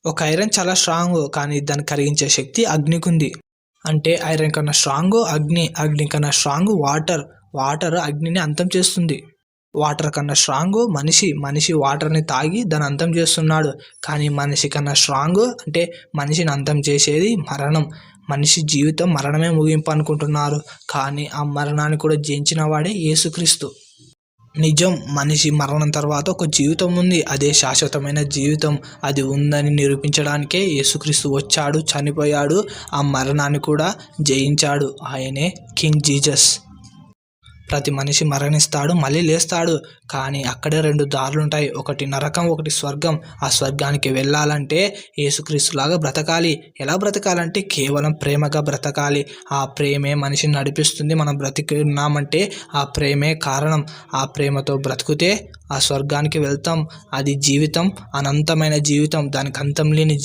ఒక ఐరన్ చాలా స్ట్రాంగ్, కానీ దాన్ని కరిగించే శక్తి అగ్నికుంది. అంటే ఐరన్ కన్నా స్ట్రాంగ్ అగ్ని, అగ్ని కన్నా స్ట్రాంగ్ వాటర్, వాటర్ అగ్నిని అంతం చేస్తుంది. వాటర్ కన్నా స్ట్రాంగ్ మనిషి, మనిషి వాటర్ని తాగి దాన్ని అంతం చేస్తున్నాడు. కానీ మనిషి కన్నా స్ట్రాంగ్ అంటే మనిషిని అంతం చేసేది మరణం. మనిషి జీవితం మరణమే ముగింపు అనుకుంటున్నారు, కానీ ఆ మరణాన్ని కూడా జయించిన వాడే యేసుక్రీస్తు. నిజం, మనిషి మరణం తర్వాత ఒక జీవితం ఉంది, అదే శాశ్వతమైన జీవితం. అది ఉందని నిరూపించడానికే యేసుక్రీస్తు వచ్చాడు, చనిపోయాడు, ఆ మరణాన్ని కూడా జయించాడు. ఆయనే కింగ్ జీసస్. ప్రతి మనిషి మరణిస్తాడు, మళ్ళీ లేస్తాడు. కానీ అక్కడే 2 దారులు ఉంటాయి, ఒకటి నరకం, ఒకటి స్వర్గం. ఆ స్వర్గానికి వెళ్ళాలంటే యేసుక్రీస్తులాగా బ్రతకాలి. ఎలా బ్రతకాలంటే కేవలం ప్రేమగా బ్రతకాలి. ఆ ప్రేమే మనిషిని నడిపిస్తుంది. మనం బ్రతికున్నామంటే ఆ ప్రేమే కారణం. ఆ ప్రేమతో బ్రతికితే ఆ స్వర్గానికి వెళ్తాం. అది జీవితం, అనంతమైన జీవితం, దానికి అంతం లేని